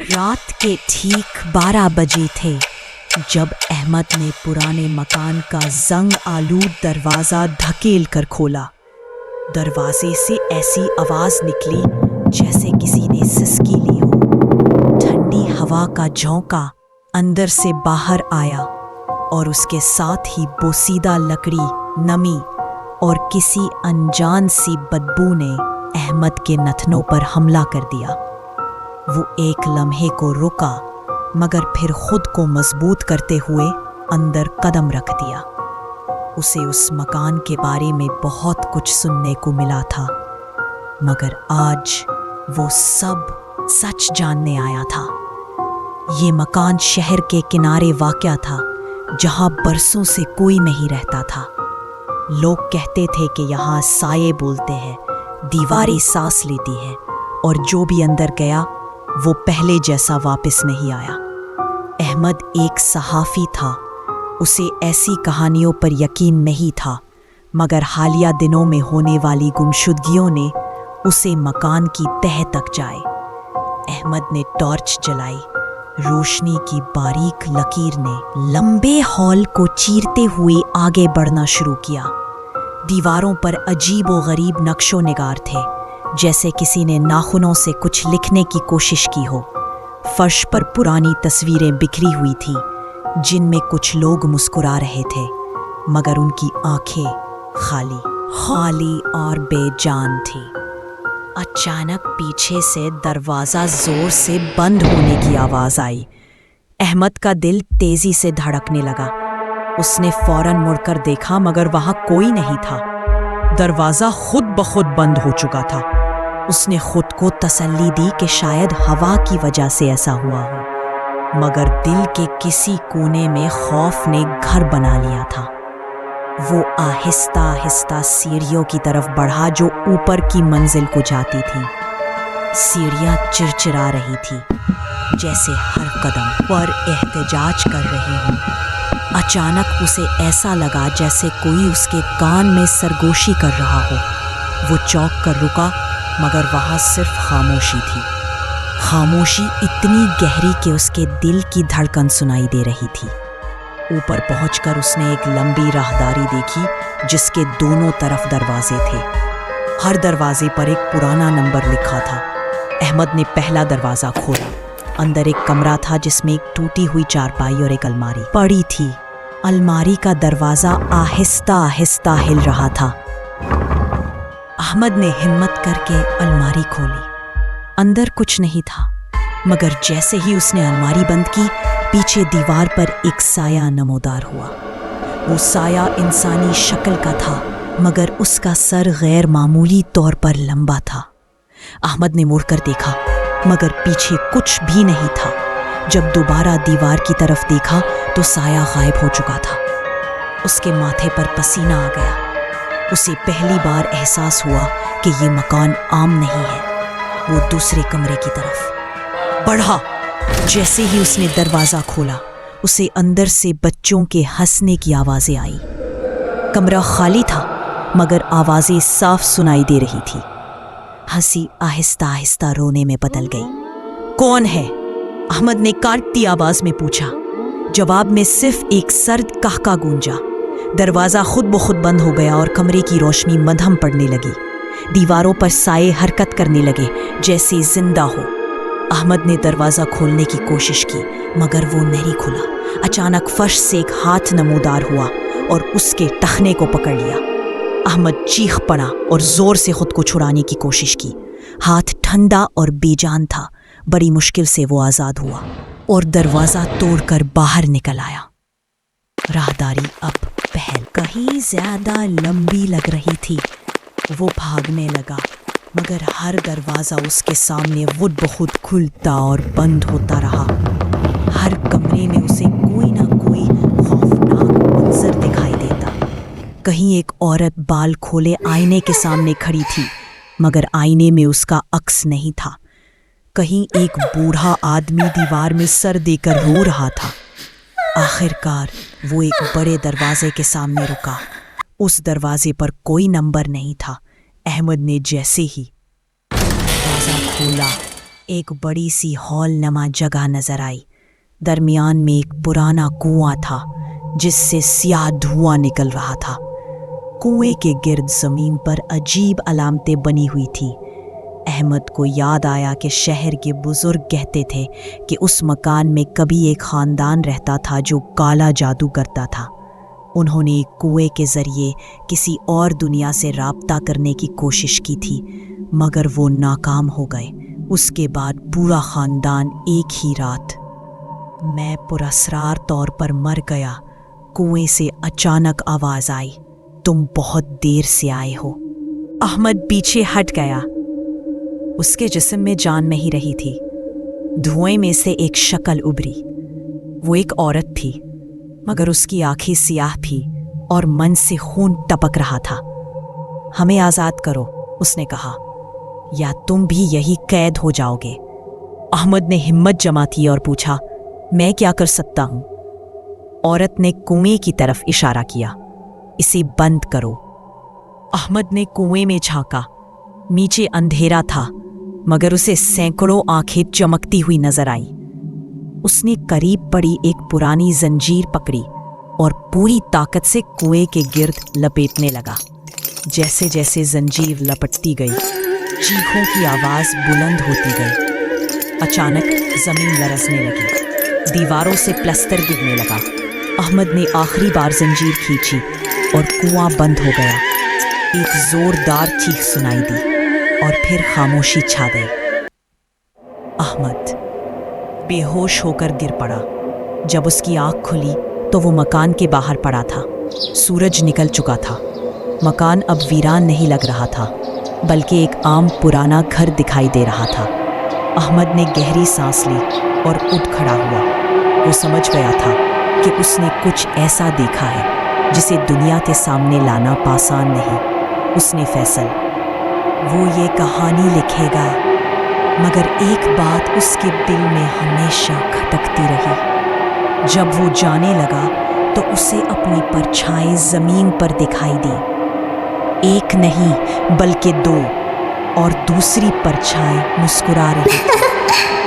रात के ठीक 12 बजे थे जब अहमद ने पुराने मकान का जंग आलूद दरवाज़ा धकेल कर खोला। दरवाजे से ऐसी आवाज़ निकली जैसे किसी ने सिसकी ली हो। ठंडी हवा का झोंका अंदर से बाहर आया और उसके साथ ही बोसीदा लकड़ी, नमी और किसी अनजान सी बदबू ने अहमद के नथनों पर हमला कर दिया। वो एक लम्हे को रुका मगर फिर खुद को मजबूत करते हुए अंदर कदम रख दिया। उसे उस मकान के बारे में बहुत कुछ सुनने को मिला था, मगर आज वो सब सच जानने आया था। ये मकान शहर के किनारे वाक़या था, जहां बरसों से कोई नहीं रहता था। लोग कहते थे कि यहाँ साये बोलते हैं, दीवारें सांस लेती है और जो भी अंदर गया वो पहले जैसा वापस नहीं आया। अहमद एक सहाफ़ी था, उसे ऐसी कहानियों पर यकीन नहीं था, मगर हालिया दिनों में होने वाली गुमशुदगियों ने उसे मकान की तह तक जाए। अहमद ने टॉर्च जलाई। रोशनी की बारीक लकीर ने लंबे हॉल को चीरते हुए आगे बढ़ना शुरू किया। दीवारों पर अजीब व गरीब नक्शो निगार थे, जैसे किसी ने नाखूनों से कुछ लिखने की कोशिश की हो। फर्श पर पुरानी तस्वीरें बिखरी हुई थी, जिनमें कुछ लोग मुस्कुरा रहे थे, मगर उनकी आंखें खाली और बेजान थी। अचानक पीछे से दरवाज़ा जोर से बंद होने की आवाज़ आई। अहमद का दिल तेजी से धड़कने लगा। उसने फौरन मुड़कर देखा, मगर वहां कोई नहीं था। दरवाज़ा खुद ब खुद बंद हो चुका था। उसने खुद को तसल्ली दी कि शायद हवा की वजह से ऐसा हुआ हो, मगर दिल के किसी कोने में खौफ ने घर बना लिया था। वो आहिस्ता आहिस्ता सीढ़ियों की तरफ बढ़ा जो ऊपर की मंजिल को जाती थी। सीढ़ियां चिरचिरा रही थी, जैसे हर कदम पर एहतजाज कर रही हूँ। अचानक उसे ऐसा लगा जैसे कोई उसके कान में सरगोशी कर रहा हो। वो चौंक कर रुका, मगर वहाँ सिर्फ खामोशी थी। खामोशी इतनी गहरी कि उसके दिल की धड़कन सुनाई दे रही थी। ऊपर पहुंचकर उसने एक लंबी राहदारी देखी, जिसके दोनों तरफ दरवाजे थे। हर दरवाजे पर एक पुराना नंबर लिखा था। अहमद ने पहला दरवाज़ा खोला। अंदर एक कमरा था, जिसमें एक टूटी हुई चारपाई और एक अलमारी पड़ी थी। अलमारी का दरवाज़ा आहिस्ता आहिस्ता हिल रहा था। अहमद ने हिम्मत करके अलमारी खोली। अंदर कुछ नहीं था, मगर जैसे ही उसने अलमारी बंद की, पीछे दीवार पर एक साया नमोदार हुआ। वो साया इंसानी शक्ल का था, मगर उसका सर गैर मामूली तौर पर लंबा था। अहमद ने मुड़कर देखा, मगर पीछे कुछ भी नहीं था। जब दोबारा दीवार की तरफ देखा तो साया गायब हो चुका था। उसके माथे पर पसीना आ गया। उसे पहली बार एहसास हुआ कि ये मकान आम नहीं है। वो दूसरे कमरे की तरफ बढ़ा। जैसे ही उसने दरवाज़ा खोला, उसे अंदर से बच्चों के हंसने की आवाज़ें आई। कमरा खाली था, मगर आवाज़ें साफ सुनाई दे रही थी। हंसी आहिस्ता आहिस्ता रोने में बदल गई। कौन है? अहमद ने काटती आवाज़ में पूछा। जवाब में सिर्फ एक सर्द कहका गूंजा। दरवाज़ा खुद ब खुद बंद हो गया और कमरे की रोशनी मध्यम पड़ने लगी। दीवारों पर साए हरकत करने लगे, जैसे जिंदा हो। अहमद ने दरवाज़ा खोलने की कोशिश की, मगर वो नहीं खुला। अचानक फर्श से एक हाथ नमूदार हुआ और उसके टखने को पकड़ लिया। अहमद चीख पड़ा और जोर से खुद को छुड़ाने की कोशिश की। हाथ ठंडा और बेजान था। बड़ी मुश्किल से वो आज़ाद हुआ और दरवाज़ा तोड़कर बाहर निकल आया। राहदारी अब पहल कहीं ज़्यादा लंबी लग रही थी। वो भागने लगा, मगर हर दरवाज़ा उसके सामने खुद ब खुद खुलता और बंद होता रहा। हर कमरे में उसे कोई ना कोई खौफनाक मंजर दिखाई देता। कहीं एक औरत बाल खोले आईने के सामने खड़ी थी, मगर आईने में उसका अक्स नहीं था। कहीं एक बूढ़ा आदमी दीवार में सर देकर रो रहा था। आखिरकार वो एक बड़े दरवाजे के सामने रुका। उस दरवाजे पर कोई नंबर नहीं था। अहमद ने जैसे ही दरवाजा खोला, एक बड़ी सी हॉल नमा जगह नजर आई। दरमियान में एक पुराना कुआं था जिससे सियाह धुआं निकल रहा था। कुएं के गिर्द जमीन पर अजीब अलामतें बनी हुई थी। अहमद को याद आया कि शहर के बुजुर्ग कहते थे कि उस मकान में कभी एक खानदान रहता था जो काला जादू करता था। उन्होंने एक कुएं के जरिए किसी और दुनिया से राब्ता करने की कोशिश की थी, मगर वो नाकाम हो गए। उसके बाद पूरा खानदान एक ही रात मैं पुरस्रार तौर पर मर गया। कुएं से अचानक आवाज आई, तुम बहुत देर से आए हो। अहमद पीछे हट गया। उसके जिस्म में जान नहीं रही थी। धुएं में से एक शक्ल उभरी। वो एक औरत थी, मगर उसकी आंखें सियाह थी और मन से खून टपक रहा था। हमें आज़ाद करो, उसने कहा, या तुम भी यही कैद हो जाओगे। अहमद ने हिम्मत जमा की और पूछा, मैं क्या कर सकता हूं? औरत ने कुएं की तरफ इशारा किया, इसे बंद करो। अहमद ने कुएं में झांका। नीचे अंधेरा था, मगर उसे सैकड़ों आंखें चमकती हुई नजर आई। उसने करीब पड़ी एक पुरानी जंजीर पकड़ी और पूरी ताकत से कुएं के गिर्द लपेटने लगा। जैसे जैसे जंजीर लपटती गई, चीखों की आवाज बुलंद होती गई। अचानक जमीन लरसने लगी, दीवारों से प्लास्टर गिरने लगा। अहमद ने आखिरी बार जंजीर खींची और कुआं बंद हो गया। एक जोरदार चीख सुनाई दी और फिर खामोशी छा गई। अहमद बेहोश होकर गिर पड़ा। जब उसकी आंख खुली तो वो मकान के बाहर पड़ा था। सूरज निकल चुका था। मकान अब वीरान नहीं लग रहा था, बल्कि एक आम पुराना घर दिखाई दे रहा था। अहमद ने गहरी सांस ली और उठ खड़ा हुआ। वो समझ गया था कि उसने कुछ ऐसा देखा है जिसे दुनिया के सामने लाना आसान नहीं। उसने फैसल, वो ये कहानी लिखेगा, मगर एक बात उसके दिल में हमेशा खटकती रही। जब वो जाने लगा तो उसे अपनी परछाई जमीन पर दिखाई दी। एक नहीं बल्कि दो, और दूसरी परछाई मुस्कुरा रही थी।